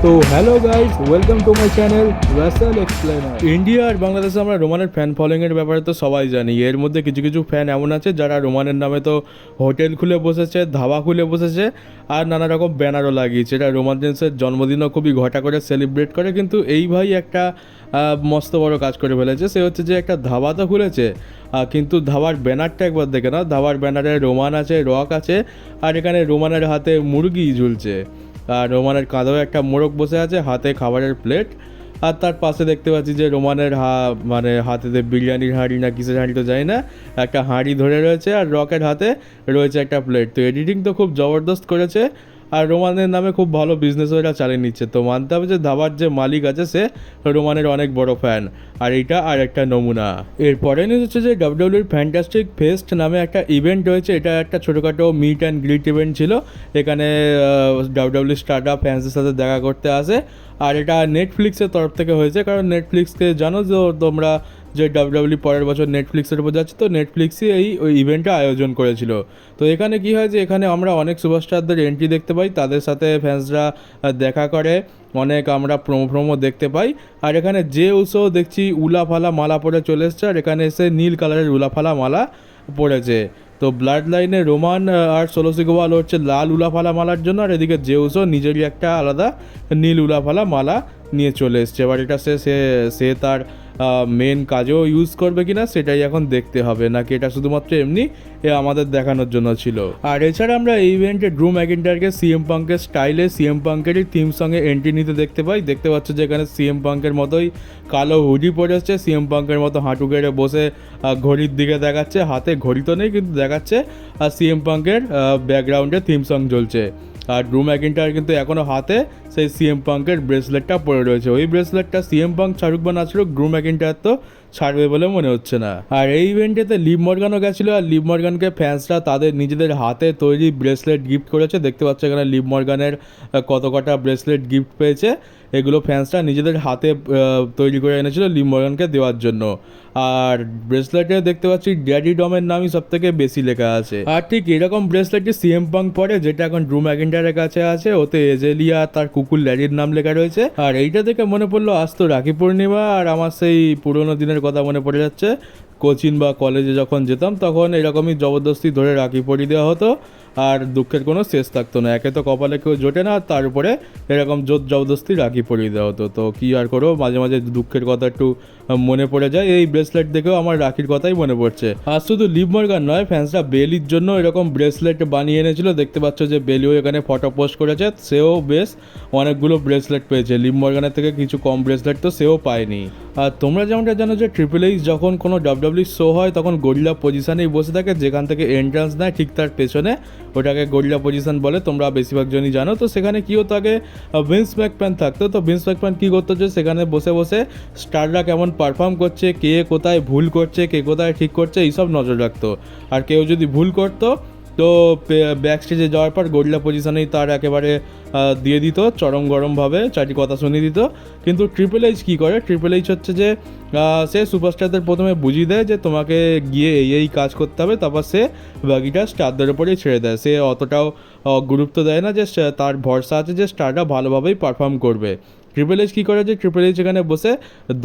তো hello guys, welcome to my channel Russell explainer. India আর বাংলাদেশে আমরা রোমানের ফ্যান ফলোয়িংয়ের ব্যাপারে তো সবাই জানি। এর মধ্যে কিছু কিছু ফ্যান এমন আছে যারা রোমানের নামে তো হোটেল খুলে বসেছে, ধাবা খুলে বসেছে আর নানা রকম ব্যানারও লাগিয়েছে। এটা রোমান রেন্সের জন্মদিনও খুবই ঘটা করে সেলিব্রেট করে। কিন্তু এই ভাই একটা মস্ত বড় কাজ করে ফেলেছে। সে হচ্ছে যে একটা ধাবা তো খুলেছে, কিন্তু ধাবার ব্যানারটা একবার দেখে না। ধাবার ব্যানারে রোমান আছে, রক আছে, আর এখানে রোমানের হাতে মুরগি ঝুলছে। আর রোমানের কাঁধেও একটা মোরগ বসে আছে, হাতে খাবারের প্লেট। আর তার পাশে দেখতে পাচ্ছি যে রোমানের মানে হাতেতে বিরিয়ানির হাঁড়ি না কিসের হাঁড়ি তো জানি না, একটা হাঁড়ি ধরে রয়েছে, আর রকের হাতে রয়েছে একটা প্লেট। তো এডিটিং তো খুব জবরদস্ত করেছে, আর রোমানের নামে খুব ভালো বিজনেস ওরা চালিয়ে নিচ্ছে। তো মানতে হবে যে ধাবার যে মালিক আছে সে রোমানের অনেক বড় ফ্যান। আর এইটা আর একটা নমুনা। এরপরে নিউজ হচ্ছে যে ডাব্লিউডাব্লিউইর ফ্যান্টাস্টিক ফেস্ট নামে একটা ইভেন্ট হয়েছে। এটা একটা ছোটোখাটো মিট অ্যান্ড গ্রিট ইভেন্ট ছিল। এখানে ডাব্লিউডাব্লিউ স্টাররা ফ্যান্সের সাথে দেখা করতে আসে। আর এটা নেটফ্লিক্সের তরফ থেকে হয়েছে, কারণ নেটফ্লিক্সকে জানো যে তোমরা যে ডাব্লিউডাব্লিউ পরের বছর নেটফ্লিক্সের উপর যাচ্ছে, তো নেটফ্লিক্সই ওই ইভেন্টটা আয়োজন করেছিল। তো এখানে কী হয় যে এখানে আমরা অনেক সুপারস্টারদের এন্ট্রি দেখতে পাই, তাদের সাথে ফ্যান্সরা দেখা করে, অনেক আমরা প্রোমো দেখতে পাই। আর এখানে যে উৎসব দেখছি উলাফালা মালা পরে চলে এসছে, আর এখানে এসে নীল কালারের উলাফালা মালা পড়েছে। তো ব্লাড লাইনে রোমান আর সোলোসিগোয়াল হচ্ছে লাল উলাফালা মালার জন্য, আর এদিকে জেউসও নিজেরই একটা আলাদা নীল উলাফালা মালা নিয়ে চলে এসছে। এবার এটা সে তার মেন কাজেও ইউজ করবে কিনা সেটাই এখন দেখতে হবে, নাকি এটা শুধুমাত্র এমনি আমাদের দেখানোর জন্য ছিল। আর এছাড়া আমরা এই ইভেন্টে ড্রু ম্যাকিন্টায়ারকে সিএম পাঙ্কের স্টাইলে সিএম পাঙ্কেরই থিম সঙ্গে এন্ট্রি নিতে দেখতে পাই। দেখতে পাচ্ছ যে এখানে সিএম পাঙ্কের মতোই কালো হুডি পরে এসছে, সিএম পাঙ্কের মতো হাঁটু গেড়ে বসে ঘড়ির দিকে দেখাচ্ছে, হাতে ঘড়ি তো নেই কিন্তু দেখাচ্ছে। আর সিএম পাঙ্কের ব্যাকগ্রাউন্ডে থিম সং চলছে। আর ড্রু ম্যাকিন্টায়ার কিন্তু এখনও হাতে সেই সিএম পাঙ্কের ব্রেসলেটটা পরে রয়েছে। ওই ব্রেসলেটটা সিএম পাঙ্ক ছাড়ুক বা না ছাড়ুক, ড্রু ম্যাকিন্টায়ার তো ছাড়বে বলে মনে হচ্ছে না। আর এই ইভেন্টেতে লিভ মর্গানও গেছিলো, আর লিভ মর্গানকে ফ্যান্সরা তাদের নিজেদের হাতে তৈরি ব্রেসলেট গিফট করেছে। দেখতে পাচ্ছ এখানে লিভ মর্গানের কত কটা ব্রেসলেট গিফট পেয়েছে। এগুলো ফ্যান্সরা নিজেদের হাতে তৈরি করে এনেছিল লিভ মর্গানকে দেওয়ার জন্য। আর ব্রেসলেটে দেখতে পাচ্ছি ড্যাডি ডমের নামই সব থেকে বেশি লেখা আছে। আর ঠিক এরকম ব্রেসলেটটি সিএম পাঙ্ক পরে, যেটা এখন ড্রু ম্যাকিন্টায়ারের কাছে আছে। ওতে এজেলিয়া তার কুকুর ল্যারির নাম লেখা রয়েছে। আর এইটা দেখে মনে পড়লো আজ তো রাখি পূর্ণিমা, আর আমার সেই পুরোনো দিনের কথা মনে পড়ে যাচ্ছে। কোচিং বা কলেজে যখন যেতাম তখন এরকমই জবরদস্তি ধরে রাখি পরিয়ে দেওয়া হতো, আর দুঃখের কোনো শেষ থাকতো না। একে তো কপালে কেউ জোটে না, তার উপরে এরকম জোর জবরদস্তি রাখি পরিয়ে দেওয়া হতো। তো কী আর করবো, মাঝে মাঝে দুঃখের কথা একটু মনে পড়ে যায়। এই ব্রেসলেট দেখেও আমার রাখির কথাই মনে পড়ছে। আর শুধু লিভ মর্গান নয়, ফ্যান্সরা বেলির জন্য এরকম ব্রেসলেট বানিয়ে এনেছিল। দেখতে পাচ্ছ যে বেলিও এখানে ফটো পোস্ট করেছে, সেও বেশ অনেকগুলো ব্রেসলেট পেয়েছে। লিভ মর্গানের থেকে কিছু কম ব্রেসলেট তো সেও পায়নি। আর তোমরা যেমনটা জানো যে ট্রিপল এইচ যখন কোনো ডাব্লিউডাব্লিউ শো হয় তখন গরিলা পজিশনেই বসে থাকে, যেখান থেকে এন্ট্রান্স নেয় ঠিক তার পেছনে, ওটাকে গরিলা পজিশন বলে, তোমরা বেশিরভাগ জনই জানো। তো সেখানে কী হতো, আগে ভিন্স ম্যাকম্যান থাকতো। তো ভিন্স ম্যাকম্যান কী করতো যে সেখানে বসে বসে স্টাররা কেমন পারফর্ম করছে, কে কোথায় ভুল করছে, কে কোথায় ঠিক করছে, এইসব নজর রাখতো। আর কেউ যদি ভুল করতো তো ব্যাক স্টেজে যাওয়ার পর গরিলা পজিশনেই তার একেবারে দিয়ে দিত চরম গরমভাবে, চারটি কথা শুনিয়ে দিত। কিন্তু ট্রিপল এইচ কী করে, ট্রিপল এইচ হচ্ছে যে সে সুপারস্টারদের প্রথমে বুঝিয়ে দেয় যে তোমাকে গিয়ে এই কাজ করতে হবে, তারপর সে বাকিটা স্টারদের ওপরেই ছেড়ে দেয়। সে অতটাও গুরুত্ব দেয় না যে তার ভরসা আছে যে স্টাররা ভালোভাবেই পারফর্ম করবে। ট্রিপল এইচ কী করে যে ট্রিপল এইচ এখানে বসে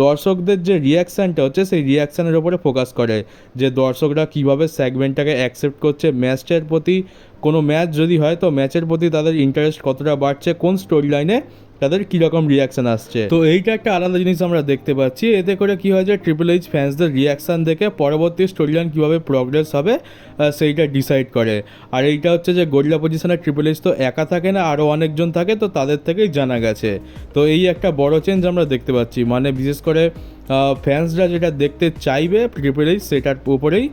দর্শকদের যে রিয়াকশানটা হচ্ছে সেই রিয়াকশানের ওপরে ফোকাস করে, যে দর্শকরা কীভাবে সেগমেন্টটাকে অ্যাকসেপ্ট করছে, ম্যাচটার প্রতি কোনো ম্যাচ যদি হয় তো ম্যাচের প্রতি তাদের ইন্টারেস্ট কতটা বাড়ছে, কোন স্টোরি লাইনে তাদের কীরকম রিয়াকশান আসছে। তো এইটা একটা আলাদা জিনিস আমরা দেখতে পাচ্ছি। এতে করে কী হয় যে ট্রিপল এইচ ফ্যান্সদের রিয়াকশান দেখে পরবর্তী স্টোরি লাইন কীভাবে প্রগ্রেস হবে সেইটা ডিসাইড করে। আর এইটা হচ্ছে যে গরিলা পজিশনে ট্রিপল এইচ তো একা থাকে না, আরও অনেকজন থাকে, তো তাদের থেকেই জানা গেছে। তো এই একটা বড় চেঞ্জ আমরা দেখতে পাচ্ছি, মানে বিশেষ করে ফ্যান্সরা যেটা দেখতে চাইবে ট্রিপল এইচ সেটার উপরেই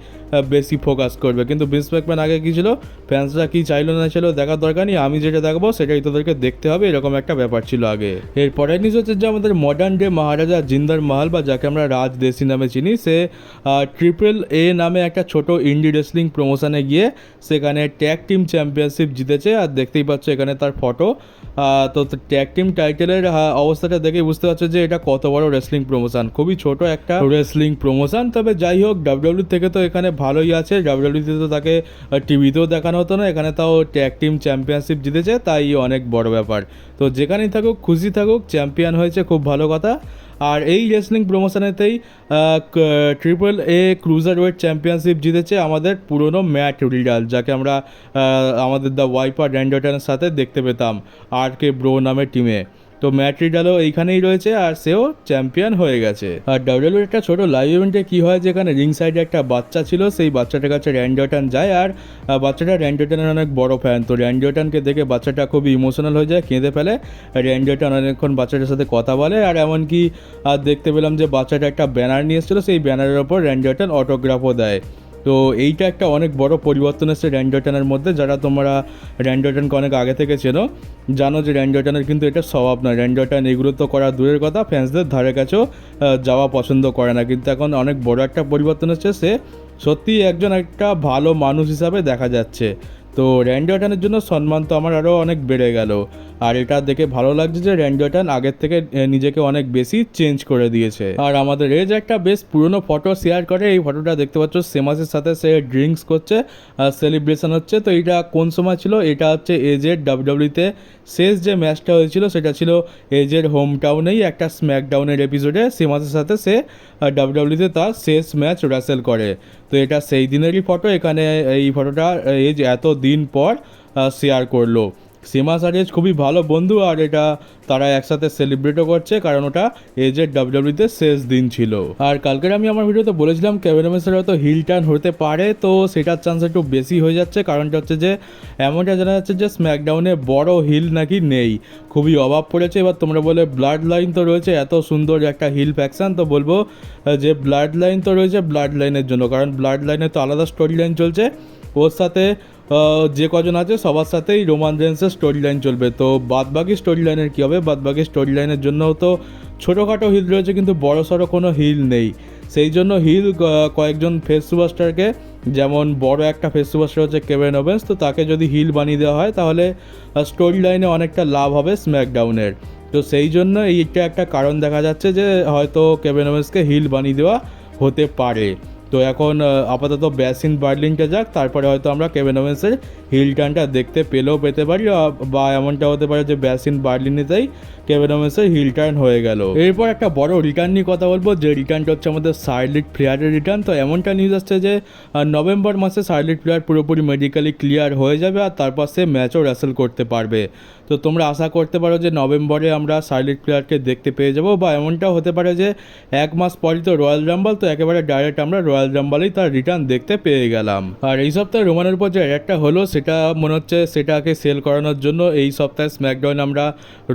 বেশি ফোকাস করবে। কিন্তু ভিন্স ম্যাকম্যান আগে কী ছিল, ফ্যান্সরা কী চাইলো না ছিল দেখার দরকার নেই, আমি যেটা দেখবো সেটাই তোদেরকে দেখতে হবে, এরকম একটা ব্যাপার ছিল আগে। এরপরে নিউজ হচ্ছে যে আমাদের মডার্ন ডে মহারাজা জিন্দার মাহাল, বা যাকে আমরা রাজ দেশি নামে চিনি, সে ট্রিপল এ নামে একটা ছোট ইন্ডি রেসলিং প্রমোশনে গিয়ে সেখানে ট্যাগ টিম চ্যাম্পিয়নশিপ জিতেছে। আর দেখতেই পাচ্ছ এখানে তার ফটো। তো ট্যাগ টিম টাইটেলের অবস্থাটা দেখেই বুঝতে পারছো যে এটা কত বড় রেসলিং প্রমোশন। খুবই খুবই ছোট একটা রেসলিং প্রমোশন। তবে যাই হোক, ডাব্লিউডাব্লিউ থেকে তো এখানে ভালোই আছে। ডাব্লিউডাব্লিউতে তো তাকে টিভিতেও দেখানো হতো না, এখানে তাও ট্যাগ টিম চ্যাম্পিয়নশিপ জিতেছে, তাই অনেক বড় ব্যাপার। তো যেখানেই থাকুক খুশি থাকুক, চ্যাম্পিয়ন হয়েছে, খুব ভালো কথা। আর এই রেসলিং প্রমোশনেতেই triple A cruiserweight championship জিতেছে আমাদের পুরনো ম্যাট রিডাল, যাকে আমরা আমাদের দ্য ওয়াইপার র্যান্ডি অর্টনের সাথে দেখতে পেতাম RK Bro নামের টিমে। তো ম্যাট রিডালও এইখানেই রয়েছে আর সেও চ্যাম্পিয়ন হয়ে গেছে। আর ডাব্লিউডাব্লিউর একটা ছোটো লাইভ ইভেন্টে কী হয়, যেখানে রিং সাইডে একটা বাচ্চা ছিল, সেই বাচ্চাটার কাছে র্যান্ডি অর্টন যায়, আর বাচ্চাটা র্যান্ডি অর্টনের অনেক বড় ফ্যান। তো র্যান্ডি অর্টনকে দেখে বাচ্চাটা খুবই ইমোশনাল হয়ে যায়, কেঁদে ফেলে। র্যান্ডি অর্টন অনেকক্ষণ বাচ্চাটার সাথে কথা বলে, আর এমনকি দেখতে পেলাম যে বাচ্চাটা একটা ব্যানার নিয়ে এসেছিলো, সেই ব্যানারের ওপর র্যান্ডি অর্টন অটোগ্রাফও দেয়। তো এইটা একটা অনেক বড় পরিবর্তন এসেছে র্যান্ডি অর্টনের মধ্যে। যারা তোমরা র্যান্ডি অর্টনকে অনেক আগে থেকে চেনো, জানো যে র্যান্ডি অর্টনের কিন্তু এটা স্বভাব নয়। র্যান্ডি অর্টন এগুলো তো করা দূরের কথা, ফ্যান্সদের ধারে কাছেও যাওয়া পছন্দ করে না। কিন্তু এখন অনেক বড় একটা পরিবর্তন এসেছে, সে সত্যিই একজন একটা ভালো মানুষ হিসাবে দেখা যাচ্ছে। তো র্যান্ডি অর্টনের জন্য সম্মান তো আমার আরও অনেক বেড়ে গেল। আর এটা দেখে ভালো লাগছে যে র্যান্ডি অর্টন আগের থেকে নিজেকে অনেক বেশি চেঞ্জ করে দিয়েছে। আর আমাদের এজ একটা বেশ পুরনো ফটো শেয়ার করে, এই ফটোটা দেখতে পাচ্ছ সেমাসের সাথে সে ড্রিঙ্কস করছে, সেলিব্রেশন হচ্ছে। তো এটা কোন সময় ছিল? এটা হচ্ছে এজের ডাব্লিউডাব্লিউতে শেষ যে ম্যাচটা হয়েছিল, সেটা ছিল এজের হোম টাউনেই একটা স্ম্যাকডাউনের এপিসোডে সেমাসের সাথে সে ডাব্লিউডাব্লিউতে তার শেষ ম্যাচ রেসেল করে। তো এটা সেই দিনেরই ফটো। এখানে এই ফটোটা এজ এত দিন পর শেয়ার করলো। সেমাস আর এজ খুবই ভালো বন্ধু, আর এটা তারা একসাথে সেলিব্রেটও করছে, কারণ ওটা এজের ডাব্লিউডাব্লিউতে শেষ দিন ছিল। আর কালকের আমি আমার ভিডিওতে বলেছিলাম কেভিন ওমেন্সের হয়তো হিল টার্ন হতে পারে, তো সেটার চান্স একটু বেশি হয়ে যাচ্ছে। কারণটা হচ্ছে যে এমনটা জানা যাচ্ছে যে স্ম্যাকডাউনে বড় হিল নাকি নেই, খুবই অভাব পড়েছে। এবার তোমরা বলে ব্লাড লাইন তো রয়েছে, এত সুন্দর একটা হিল ফ্যাকশন, তো বলবো যে ব্লাড লাইন তো রয়েছে ব্লাড লাইনের জন্য, কারণ ব্লাড লাইনে তো আলাদা স্টোরি লাইন চলছে, ওর সাথে যে কজন আছে সবার সাথেই রোমান রেন্সের স্টোরি লাইন চলবে। তো বাদবাকি স্টোরি লাইনের কী হবে? বাদবাকি স্টোরি লাইনের জন্যও তো ছোটোখাটো হিল রয়েছে, কিন্তু বড় সড়ো কোনো হিল নেই। সেই জন্য হিল কয়েকজন ফেস সুপারস্টারকে, যেমন বড় একটা ফেস সুপারস্টার হচ্ছে কেভিন ওভেন্স, তো তাকে যদি হিল বানিয়ে দেওয়া হয় তাহলে স্টোরি লাইনে অনেকটা লাভ হবে স্ম্যাকডাউনের। তো সেই জন্য এইটা একটা কারণ দেখা যাচ্ছে যে হয়তো কেভিন ওভেন্সকে হিল বানিয়ে দেওয়া হতে পারে। তো এখন আপাতত ব্যাসিন বার্লিনটা যাক, তারপরে হয়তো আমরা কেভিন ওভেন্সের হিল টার্নটা দেখতে পেতে পারি, বা এমনটা হতে পারে যে ব্যাসিন বার্লিনেতেই কেভিন ওভেন্সের হিল টার্ন হয়ে গেল। এরপর একটা বড় রিটার্ন নিয়ে কথা বলবো, যে রিটার্নটা হচ্ছে আমাদের শার্লেট ফ্লেয়ারের রিটার্ন। তো এমনটা নিউজ আসছে যে নভেম্বর মাসে শার্লেট ফ্লেয়ার পুরোপুরি মেডিকেলি ক্লিয়ার হয়ে যাবে, আর তারপর সে ম্যাচও রেসেল করতে পারবে। তো তোমরা আশা করতে পারো যে নভেম্বরে আমরা শার্লেট ফ্লেয়ারকে দেখতে পেয়ে যাবো, বা এমনটাও হতে পারে যে এক মাস পরই তো রয়্যাল রাম্বল, তো একেবারে ডাইরেক্ট আমরা রয়্যাল রাম্বলেই তার রিটার্ন দেখতে পেয়ে গেলাম। আর এই সপ্তাহে রোমানের উপর যে একটা হলো, সেটা মনে হচ্ছে সেটাকে সেল করানোর জন্য এই সপ্তাহে স্ম্যাকডাউন আমরা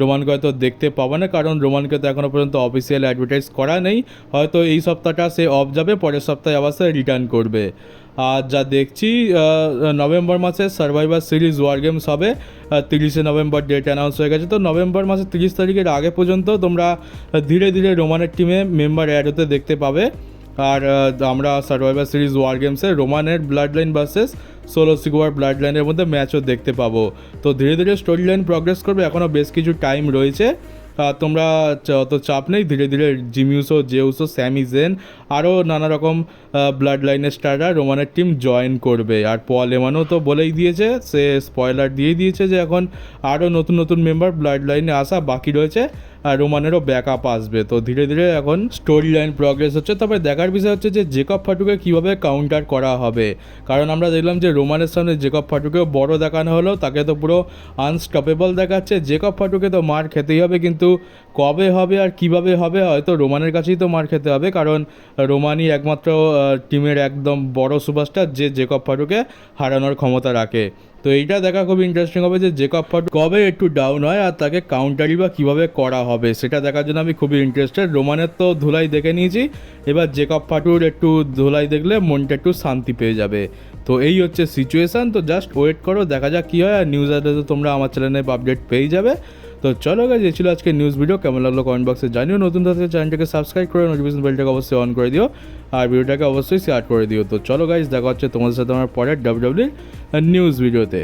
রোমানকে হয়তো দেখতে পাবো না, কারণ রোমানকে তো এখনও পর্যন্ত অফিসিয়াল অ্যাডভার্টাইজ করা নেই। হয়তো এই সপ্তাহটা সে অফ যাবে, পরের সপ্তাহে আবার সে রিটার্ন করবে। আর যা দেখছি নভেম্বর মাসে সার্ভাইভার সিরিজ ওয়ার গেমস হবে, 30শে নভেম্বর ডেট অ্যানাউন্স হয়ে গেছে। তো নভেম্বর মাসের 30 তারিখের আগে পর্যন্ত তোমরা ধীরে ধীরে রোমানের টিমে মেম্বার অ্যাড হতে দেখতে পাবে। আর আমরা সার্ভাইভার সিরিজ ওয়ার গেমসে রোমানের bloodline versus Solo Sikoa ব্লাড লাইনের মধ্যে ম্যাচও দেখতে পাবো। তো ধীরে ধীরে স্টোরি লাইন প্রগ্রেস করবে, এখনও বেশ কিছু টাইম রয়েছে। তোমরা অত চাপ নেই, ধীরে ধীরে জিমিউসো, জেউসো, স্যামি জেন, আরও নানা রকম ব্লাড লাইনের স্টাররা রোমানের টিম জয়েন করবে। আর পল এমানও তো বলেই দিয়েছে, সে স্পয়লার দিয়ে দিয়েছে যে এখন আরও নতুন নতুন মেম্বার ব্লাড লাইনে আসা বাকি রয়েছে, আর রোমানেরও ব্যাকআপ আসবে। তো ধীরে ধীরে এখন স্টোরি লাইন প্রগ্রেস হচ্ছে। তবে দেখার বিষয় হচ্ছে যে জেকব ফাটুকে কীভাবে কাউন্টার করা হবে, কারণ আমরা দেখলাম যে রোমানের সামনে জেকব ফাটুকেও বড় দেখানো হলো, তাকে তো পুরো আনস্টপেবল দেখাচ্ছে। জেকব ফাটুকে তো মার খেতেই হবে, কিন্তু কবে হবে আর কিভাবে হবে, হয়তো রোমানের কাছেই তো মার খেতে হবে, কারণ রোমানই একমাত্র টিমের একদম বড় সুপারস্টার যে জেকব ফাটুকে হারানোর ক্ষমতা রাখে। তো এইটা দেখা খুব ইন্টারেস্টিং হবে যে জেকব ফাটু কবে একটু ডাউন হয় আর তাকে কাউন্টারই বা কীভাবে করা হবে, সেটা দেখার জন্য আমি খুবই ইন্টারেস্টেড। রোমানের তো ধুলাই দেখে নিয়েছি, এবার জেকব ফাটুর একটু ধুলাই দেখলে মনটা একটু শান্তি পেয়ে যাবে। তো এই হচ্ছে সিচুয়েশান। তো জাস্ট ওয়েট করো, দেখা যাক কী হয়। আর নিউজ আপডেট তো তোমরা আমার চ্যানেলে আপডেট পেয়ে যাবে। তো চলো গাইস, এই ছিল আজকে নিউজ ভিডিও। কেমন লাগলো কমেন্ট বক্সে জানিও। নতুন থাকলে চ্যানেলটাকে সাবস্ক্রাইব করে নোটিফিকেশন বেলটাকে অবশ্যই অন করে দিও, আর ভিডিওটাকে অবশ্যই শেয়ার করে দিও। তো চলো গাইস, দেখা হচ্ছে তোমাদের সাথে আমার পরের ডাব্লিউডাব্লিউই নিউজ ভিডিওতে।